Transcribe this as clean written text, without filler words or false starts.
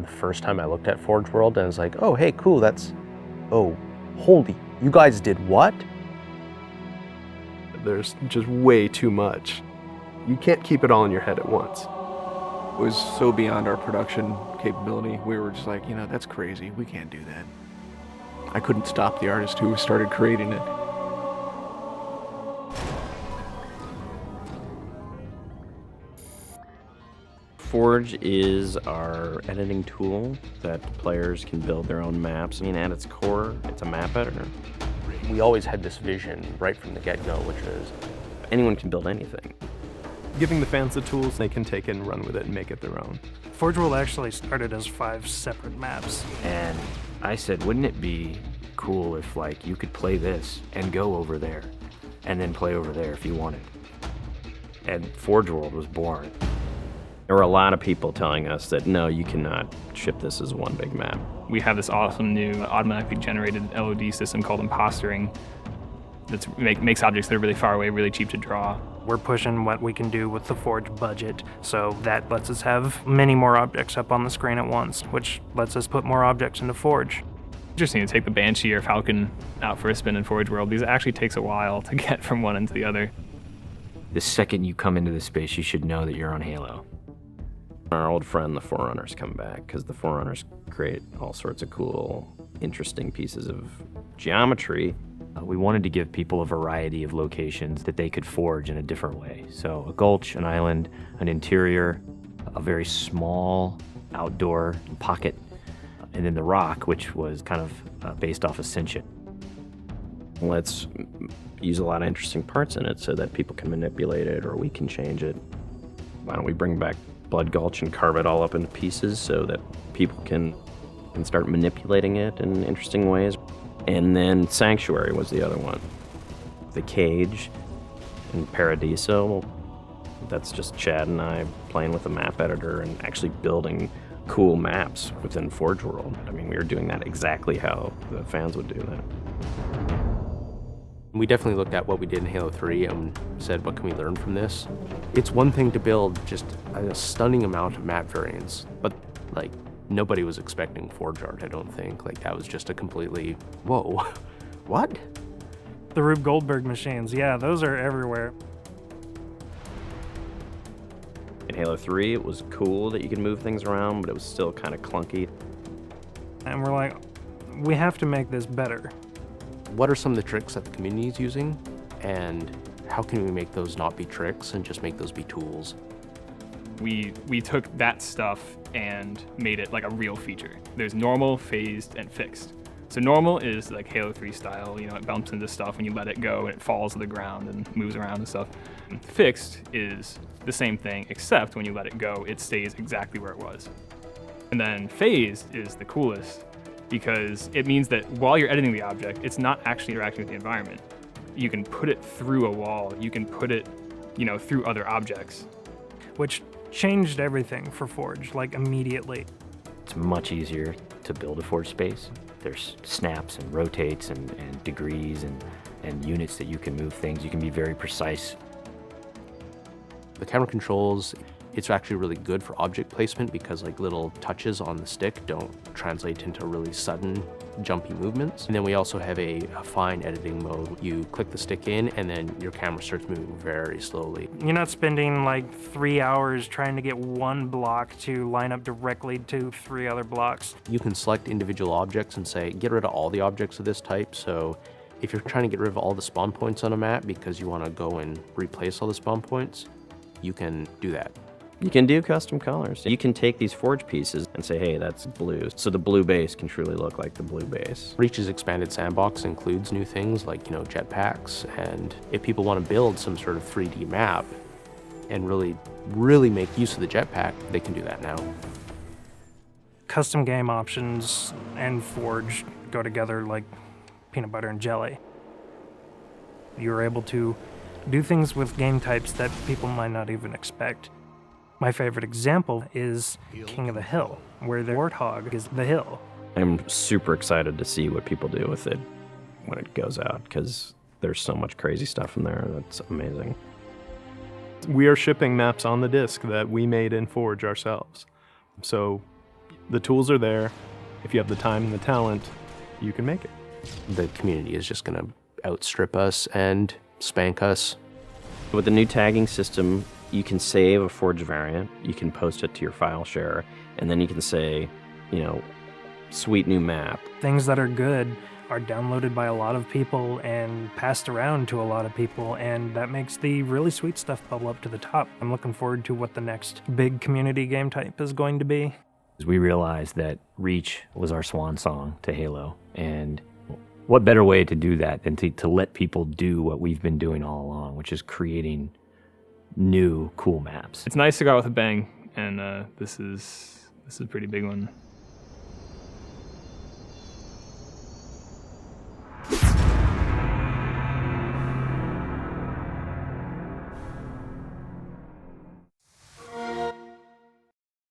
The first time I looked at Forge World, and I was like, oh, hey, cool, oh, holy, you guys did what? There's just way too much. You can't keep it all in your head at once. It was so beyond our production capability. We were just like, that's crazy. We can't do that. I couldn't stop the artist who started creating it. Forge is our editing tool that players can build their own maps. I mean, at its core, it's a map editor. We always had this vision right from the get-go, which is anyone can build anything. Giving the fans the tools, they can take it and run with it and make it their own. Forge World actually started as 5 separate maps. And I said, wouldn't it be cool if you could play this and go over there and then play over there if you wanted? And Forge World was born. There were a lot of people telling us that, no, you cannot ship this as one big map. We have this awesome new automatically generated LOD system called impostering that makes objects that are really far away really cheap to draw. We're pushing what we can do with the Forge budget, so that lets us have many more objects up on the screen at once, which lets us put more objects into Forge. Interesting to take the Banshee or Falcon out for a spin in Forge World. These actually takes a while to get from one into the other. The second you come into this space, you should know that you're on Halo. Our old friend, the Forerunners, come back because the Forerunners create all sorts of cool, interesting pieces of geometry. We wanted to give people a variety of locations that they could forge in a different way. So a gulch, an island, an interior, a very small outdoor pocket, and then the rock, which was kind of based off Ascension. Let's use a lot of interesting parts in it so that people can manipulate it or we can change it. Why don't we bring back Blood Gulch and carve it all up into pieces so that people can start manipulating it in interesting ways. And then Sanctuary was the other one. The Cage and Paradiso, that's just Chad and I playing with a map editor and actually building cool maps within Forge World. I mean, we were doing that exactly how the fans would do that. we definitely looked at what we did in Halo 3 and said, what can we learn from this? It's one thing to build just a stunning amount of map variants, but nobody was expecting Forge art, I don't think. That was just a completely, whoa, what? The Rube Goldberg machines, yeah, those are everywhere. In Halo 3, it was cool that you could move things around, but it was still kind of clunky. And we're like, we have to make this better. What are some of the tricks that the community is using, and how can we make those not be tricks and just make those be tools? We took that stuff and made it like a real feature. There's normal, phased, and fixed. So normal is like Halo 3 style, it bumps into stuff when you let it go and it falls to the ground and moves around and stuff. And fixed is the same thing, except when you let it go, it stays exactly where it was. And then phased is the coolest because it means that while you're editing the object, it's not actually interacting with the environment. You can put it through a wall, you can put it, through other objects. Which changed everything for Forge, immediately. It's much easier to build a Forge space. There's snaps and rotates and degrees and units that you can move things. You can be very precise. The camera controls, it's actually really good for object placement because little touches on the stick don't translate into really sudden jumpy movements. And then we also have a fine editing mode. You click the stick in and then your camera starts moving very slowly. You're not spending 3 hours trying to get one block to line up directly to 3 other blocks. You can select individual objects and say, get rid of all the objects of this type. So if you're trying to get rid of all the spawn points on a map because you want to go and replace all the spawn points, you can do that. You can do custom colors. You can take these Forge pieces and say, hey, that's blue. So the blue base can truly look like the blue base. Reach's expanded sandbox includes new things like, jetpacks. And if people want to build some sort of 3D map and really make use of the jetpack, they can do that now. Custom game options and Forge go together like peanut butter and jelly. You're able to do things with game types that people might not even expect. My favorite example is King of the Hill, where the warthog is the hill. I'm super excited to see what people do with it when it goes out, because there's so much crazy stuff in there that's amazing. We are shipping maps on the disk that we made in Forge ourselves. So The tools are there. If you have the time and the talent, you can make it. The community is just going to outstrip us and spank us. With the new tagging system, you can save a Forge variant, you can post it to your file share, and then you can say, sweet new map. Things that are good are downloaded by a lot of people and passed around to a lot of people, and that makes the really sweet stuff bubble up to the top. I'm looking forward to what the next big community game type is going to be. We realized that Reach was our swan song to Halo, and what better way to do that than to let people do what we've been doing all along, which is creating new cool maps. It's nice to go out with a bang, and this is a pretty big one.